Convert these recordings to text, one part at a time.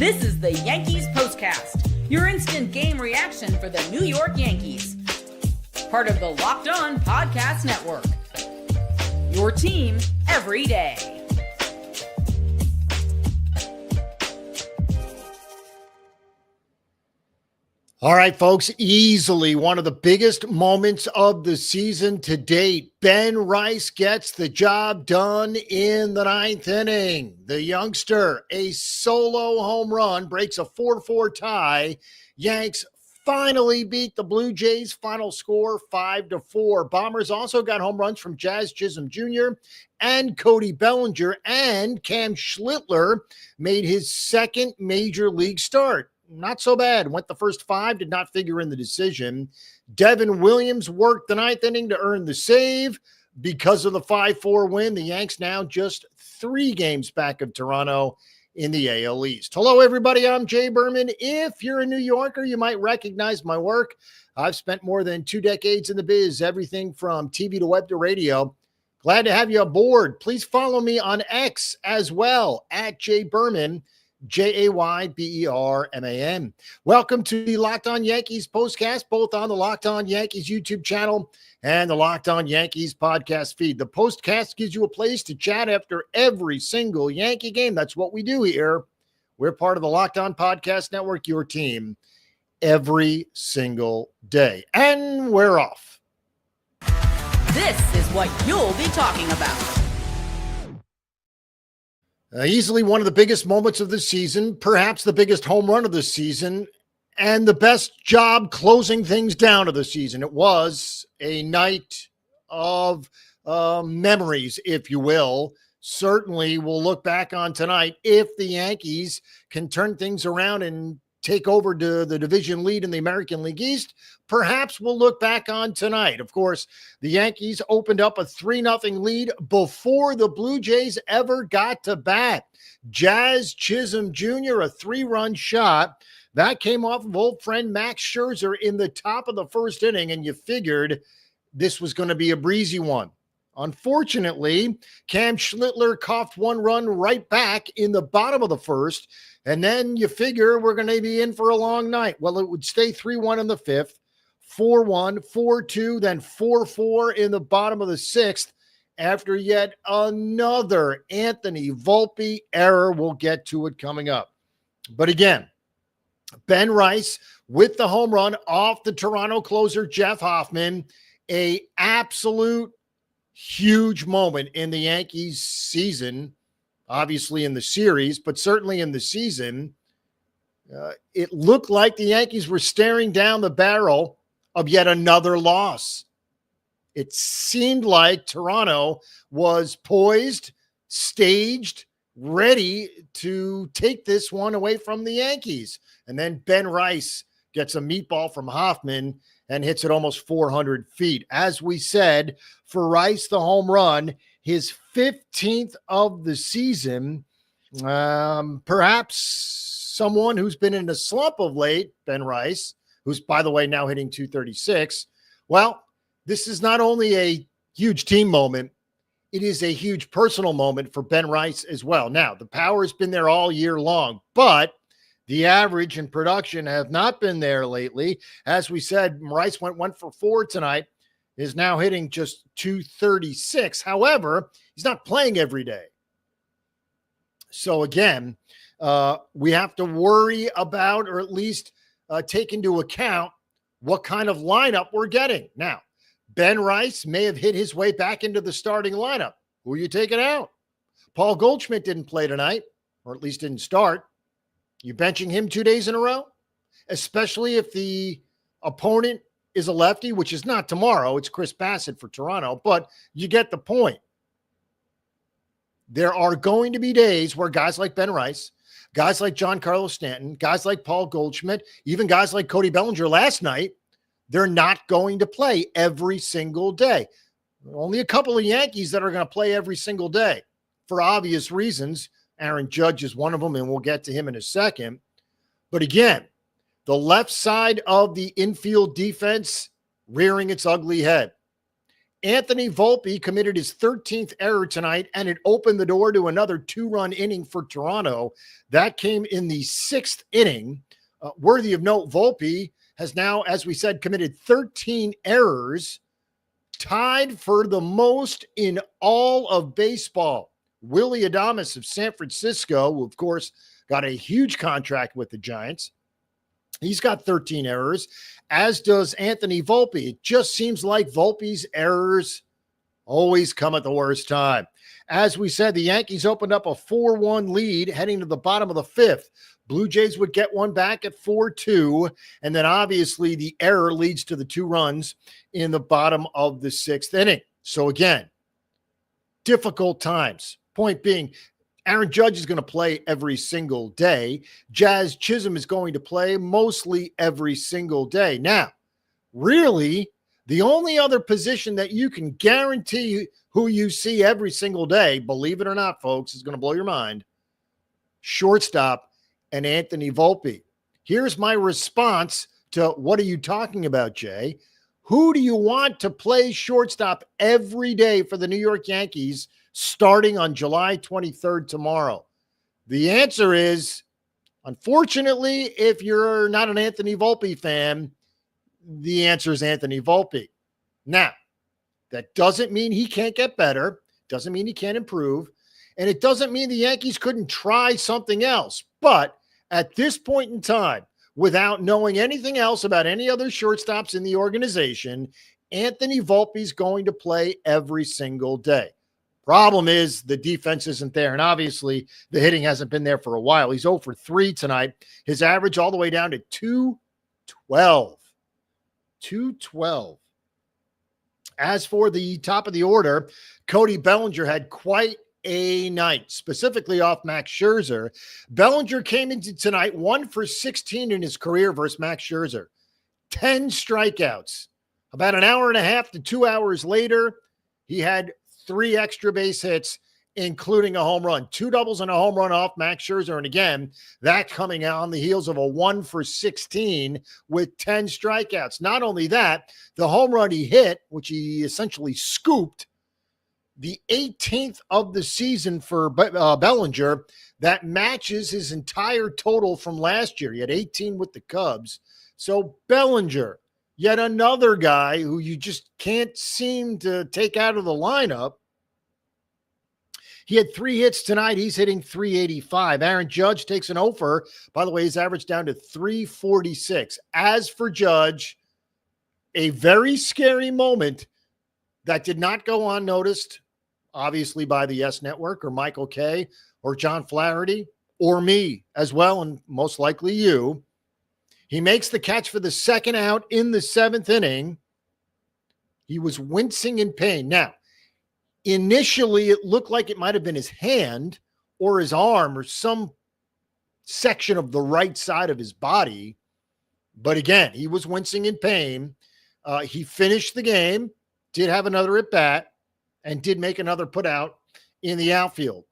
This is the Yankees Postcast, your instant game reaction for the New York Yankees. Part of the Locked On Podcast Network. Your team every day. All right, folks, easily one of the biggest moments of the season to date. Ben Rice gets the job done in the ninth inning. The youngster, a solo home run, breaks a 4-4 tie. Yanks finally beat the Blue Jays. Final score 5-4. Bombers also got home runs from Jazz Chisolm Jr. and Cody Bellinger, and Cam Schlittler made his second major league start. Not so bad. Went the first five, did not figure in the decision. Devin Williams worked the ninth inning to earn the save. Because of the 5-4 win, the Yanks now just 3 games back of Toronto in the AL East. Hello, everybody. I'm Jay Berman. If you're a New Yorker, you might recognize my work. I've spent more than 2 decades in the biz, everything from TV to web to radio. Glad to have you aboard. Please follow me on X as well, at Jay Berman. Jayberman. Welcome to the Locked On Yankees Postcast, both on the Locked On Yankees YouTube channel and the Locked On Yankees podcast feed. The Postcast gives you a place to chat after every single Yankee game. That's what we do here. We're part of the Locked On Podcast Network, your team every single day. And we're off. This is what you'll be talking about. Easily one of the biggest moments of the season, perhaps the biggest home run of the season, and the best job closing things down of the season. It was a night of memories, if you will. Certainly we'll look back on tonight if the Yankees can turn things around and take over to the division lead in the American League East. Perhaps we'll look back on tonight. Of course, the Yankees opened up a 3-0 lead before the Blue Jays ever got to bat. Jazz Chisolm Jr., a 3-run shot. That came off of old friend Max Scherzer in the top of the first inning, and you figured this was going to be a breezy one. Unfortunately, Cam Schlittler coughed 1 run right back in the bottom of the first, and then you figure we're going to be in for a long night. Well, it would stay 3-1 in the fifth, 4-1, 4-2, then 4-4 in the bottom of the sixth after yet another Anthony Volpe error. We'll get to it coming up. But again, Ben Rice with the home run off the Toronto closer, Jeff Hoffman, a absolute huge moment in the Yankees season, obviously in the series, but certainly in the season. It looked like the Yankees were staring down the barrel of yet another loss. It seemed like Toronto was poised, staged, ready to take this one away from the Yankees. And then Ben Rice gets a meatball from Hoffman and hits it almost 400 feet. As we said, for Rice, the home run, his 15th of the season. Perhaps someone who's been in a slump of late, Ben Rice, who's, by the way, now hitting 236. Well, this is not only a huge team moment, it is a huge personal moment for Ben Rice as well. Now, the power has been there all year long, but the average and production have not been there lately. As we said, Rice went 1 for 4 tonight, is now hitting just 236. However, he's not playing every day. So again, we have to worry about, or at least take into account, what kind of lineup we're getting. Now, Ben Rice may have hit his way back into the starting lineup. Who are you taking out? Paul Goldschmidt didn't play tonight, or at least didn't start. You benching him 2 days in a row? Especially if the opponent is a lefty, which is not tomorrow. It's Chris Bassett for Toronto, but you get the point. There are going to be days where guys like Ben Rice, guys like Giancarlo Stanton, guys like Paul Goldschmidt, even guys like Cody Bellinger last night, they're not going to play every single day. Only a couple of Yankees that are going to play every single day for obvious reasons. Aaron Judge is one of them, and we'll get to him in a second. But again, the left side of the infield defense rearing its ugly head. Anthony Volpe committed his 13th error tonight, and it opened the door to another 2-run inning for Toronto. That came in the 6th inning. Worthy of note, Volpe has now, as we said, committed 13 errors, tied for the most in all of baseball. Willie Adames of San Francisco, who, of course, got a huge contract with the Giants. He's got 13 errors, as does Anthony Volpe. It just seems like Volpe's errors always come at the worst time. As we said, the Yankees opened up a 4-1 lead heading to the bottom of the 5th. Blue Jays would get one back at 4-2, and then obviously the error leads to the 2 runs in the bottom of the 6th inning. So again, difficult times. Point being, Aaron Judge is going to play every single day. Jazz Chisolm is going to play mostly every single day. Now, really, the only other position that you can guarantee who you see every single day, believe it or not, folks, is going to blow your mind, shortstop and Anthony Volpe. Here's my response to what are you talking about, Jay? Who do you want to play shortstop every day for the New York Yankees starting on July 23rd tomorrow? The answer is, unfortunately, if you're not an Anthony Volpe fan, the answer is Anthony Volpe. Now, that doesn't mean he can't get better, doesn't mean he can't improve, and it doesn't mean the Yankees couldn't try something else. But at this point in time, without knowing anything else about any other shortstops in the organization, Anthony Volpe is going to play every single day. Problem is the defense isn't there, and obviously the hitting hasn't been there for a while. He's 0 for 3 tonight. His average all the way down to 212. 212. As for the top of the order, Cody Bellinger had quite a night, specifically off Max Scherzer. Bellinger came into tonight 1 for 16 in his career versus Max Scherzer. 10 strikeouts. About an hour and a half to 2 hours later, he had 3 extra base hits, including a home run. 2 doubles and a home run off Max Scherzer. And again, that coming out on the heels of a 1 for 16 with 10 strikeouts. Not only that, the home run he hit, which he essentially scooped, the 18th of the season for Bellinger, that matches his entire total from last year. He had 18 with the Cubs. So Bellinger, yet another guy who you just can't seem to take out of the lineup. He had 3 hits tonight. He's hitting .385. Aaron Judge takes an offer. By the way, his average down to .346. As for Judge, a very scary moment that did not go unnoticed, obviously by the Yes Network or Michael Kay or John Flaherty or me as well, and most likely you. He makes the catch for the second out in the 7th inning. He was wincing in pain. Now, initially, it looked like it might have been his hand or his arm or some section of the right side of his body. But again, he was wincing in pain. He finished the game, did have another at bat, and did make another put out in the outfield.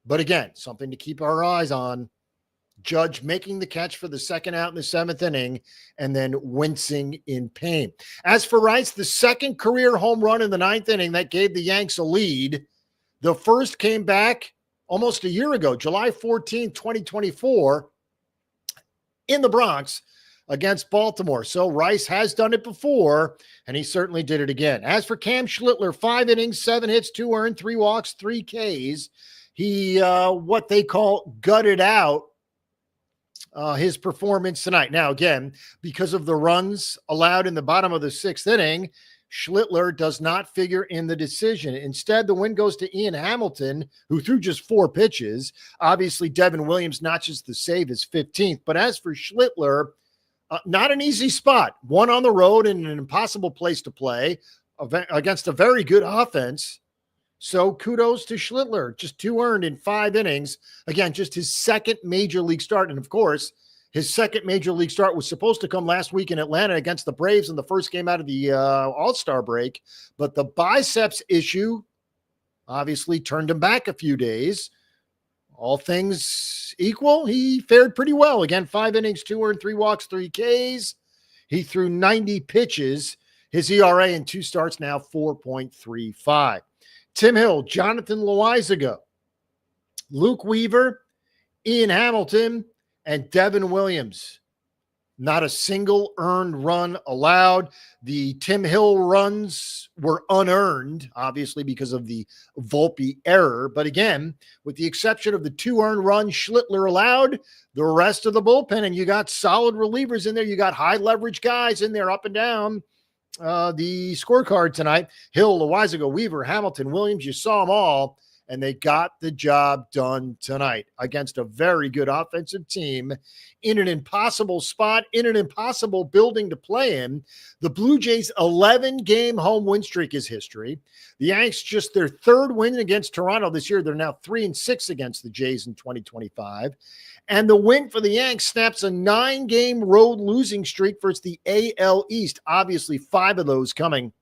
But again, something to keep our eyes on. Judge making the catch for the second out in the 7th inning and then wincing in pain. As for Rice, the second career home run in the 9th inning that gave the Yanks a lead. The first came back almost a year ago, July 14th, 2024, in the Bronx against Baltimore. So Rice has done it before, and he certainly did it again. As for Cam Schlittler, 5 innings, 7 hits, 2 earned, 3 walks, 3 Ks. He, what they call gutted out his performance tonight. Now, again, because of the runs allowed in the bottom of the 6th inning, Schlittler does not figure in the decision. Instead, the win goes to Ian Hamilton, who threw just 4 pitches. Obviously, Devin Williams notches the save, his 15th. But as for Schlittler, not an easy spot. One on the road in an impossible place to play against a very good offense. So kudos to Schlittler. Just 2 earned in 5 innings. Again, just his second major league start. And of course, his second major league start was supposed to come last week in Atlanta against the Braves in the first game out of the All-Star break. But the biceps issue obviously turned him back a few days. All things equal, he fared pretty well. Again, 5 innings, 2 earned, 3 walks, 3 Ks. He threw 90 pitches. His ERA in 2 starts now 4.35. Tim Hill, Jonathan Loizaga, Luke Weaver, Ian Hamilton, and Devin Williams. Not a single earned run allowed. The Tim Hill runs were unearned, obviously because of the Volpe error. But again, with the exception of the 2 earned runs Schlittler allowed, the rest of the bullpen, and you got solid relievers in there. You got high leverage guys in there up and down the scorecard tonight. Hill, Loizaga, Weaver, Hamilton, Williams, you saw them all. And they got the job done tonight against a very good offensive team in an impossible spot, in an impossible building to play in. The Blue Jays' 11-game home win streak is history. The Yanks just their 3rd win against Toronto this year. They're now 3-6 against the Jays in 2025. And the win for the Yanks snaps a 9-game road losing streak versus the AL East. Obviously, 5 of those coming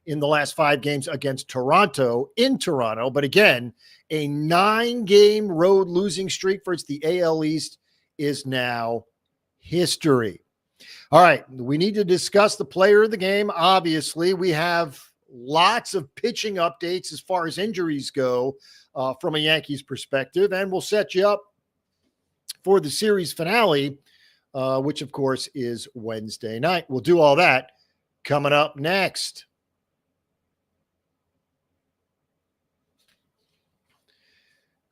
in the last 5 games against Toronto in Toronto. But again, a 9-game road losing streak for the AL East is now history. All right, we need to discuss the player of the game. Obviously, we have lots of pitching updates as far as injuries go from a Yankees perspective, and we'll set you up for the series finale, which, of course, is Wednesday night. We'll do all that coming up next.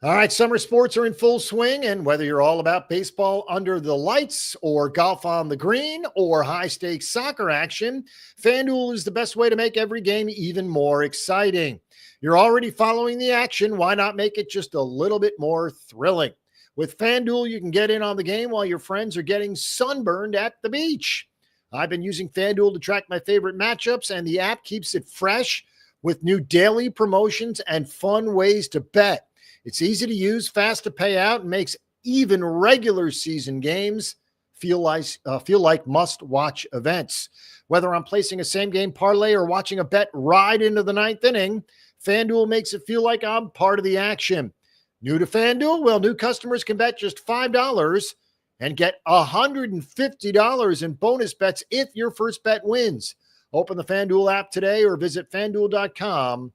All right, summer sports are in full swing, and whether you're all about baseball under the lights or golf on the green or high-stakes soccer action, FanDuel is the best way to make every game even more exciting. You're already following the action. Why not make it just a little bit more thrilling? With FanDuel, you can get in on the game while your friends are getting sunburned at the beach. I've been using FanDuel to track my favorite matchups, and the app keeps it fresh with new daily promotions and fun ways to bet. It's easy to use, fast to pay out, and makes even regular season games feel like must-watch events. Whether I'm placing a same-game parlay or watching a bet ride into the 9th inning, FanDuel makes it feel like I'm part of the action. New to FanDuel? Well, new customers can bet just $5 and get $150 in bonus bets if your first bet wins. Open the FanDuel app today or visit FanDuel.com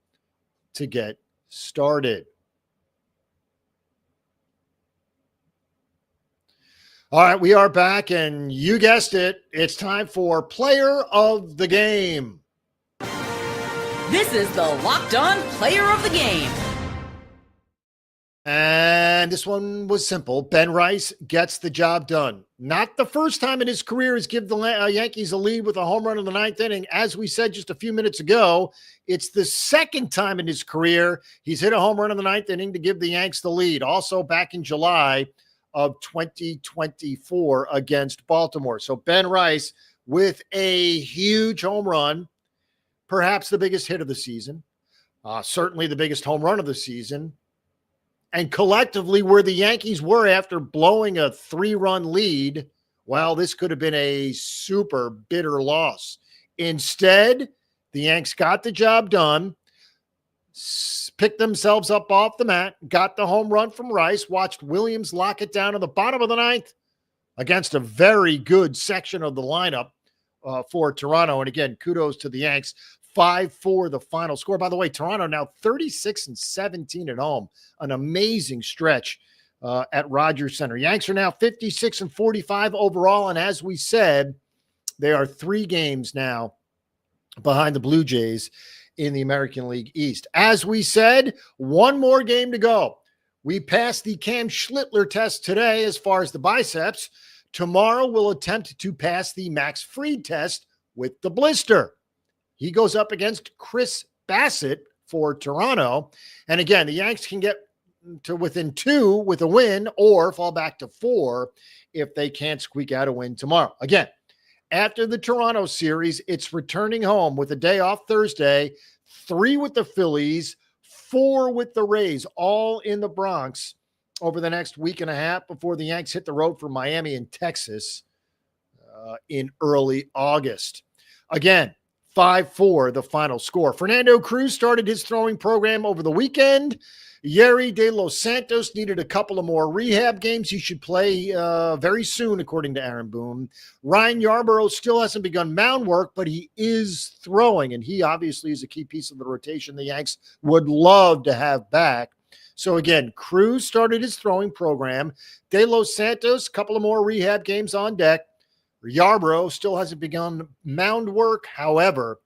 to get started. All right, we are back, and you guessed it. It's time for Player of the Game. This is the Locked On Player of the Game. And this one was simple. Ben Rice gets the job done. Not the first time in his career he's given the Yankees a lead with a home run in the 9th inning. As we said just a few minutes ago, it's the second time in his career he's hit a home run in the 9th inning to give the Yanks the lead. Also back in July of 2024 against Baltimore. So Ben Rice with a huge home run, perhaps the biggest hit of the season, certainly the biggest home run of the season, and collectively where the Yankees were after blowing a 3-run lead, well, this could have been a super bitter loss. Instead, the Yanks got the job done, picked themselves up off the mat, got the home run from Rice, watched Williams lock it down in the bottom of the 9th against a very good section of the lineup for Toronto. And again, kudos to the Yanks. 5-4 the final score. By the way, Toronto now 36-17 at home. An amazing stretch at Rogers Center. Yanks are now 56-45 overall. And as we said, they are 3 games now behind the Blue Jays in the American League East. As we said, 1 more game to go. We passed the Cam Schlittler test today as far as the biceps. Tomorrow we'll attempt to pass the Max Fried test with the blister. He goes up against Chris Bassett for Toronto. And again, the Yanks can get to within 2 with a win or fall back to 4 if they can't squeak out a win tomorrow. Again, after the Toronto series, it's returning home with a day off Thursday, 3 with the Phillies, 4 with the Rays, all in the Bronx over the next week and a half before the Yanks hit the road for Miami and Texas in early August. Again, 5-4, the final score. Fernando Cruz started his throwing program over the weekend. Yerry De Los Santos needed a couple of more rehab games. He should play very soon, according to Aaron Boone. Ryan Yarbrough still hasn't begun mound work, but he is throwing, and he obviously is a key piece of the rotation the Yanks would love to have back. So again, Cruz started his throwing program. De Los Santos, a couple of more rehab games on deck. Yarbrough still hasn't begun mound work. However,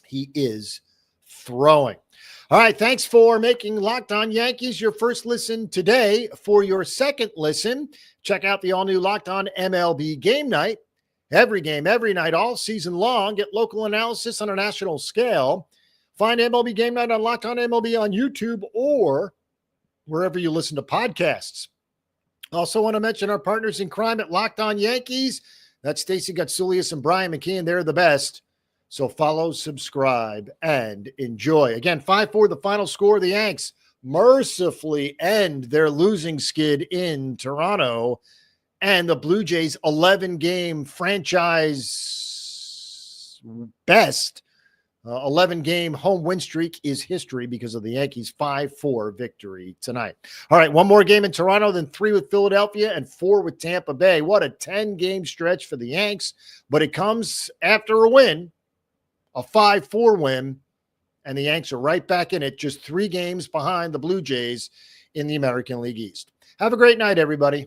he is throwing. All right, thanks for making Locked On Yankees your first listen today. For your second listen, check out the all-new Locked On MLB Game Night. Every game, every night, all season long. Get local analysis on a national scale. Find MLB Game Night on Locked On MLB on YouTube or wherever you listen to podcasts. Also want to mention our partners in crime at Locked On Yankees. That's Stacey Gotsulias and Brian McKeon. They're the best. So follow, subscribe, and enjoy. Again, 5-4, the final score. The Yanks mercifully end their losing skid in Toronto. And the Blue Jays' 11-game franchise best 11-game home win streak is history because of the Yankees' 5-4 victory tonight. All right, one more game in Toronto, then 3 with Philadelphia and 4 with Tampa Bay. What a 10-game stretch for the Yanks, but it comes after a win, a 5-4 win, and the Yanks are right back in it, just 3 games behind the Blue Jays in the American League East. Have a great night, everybody.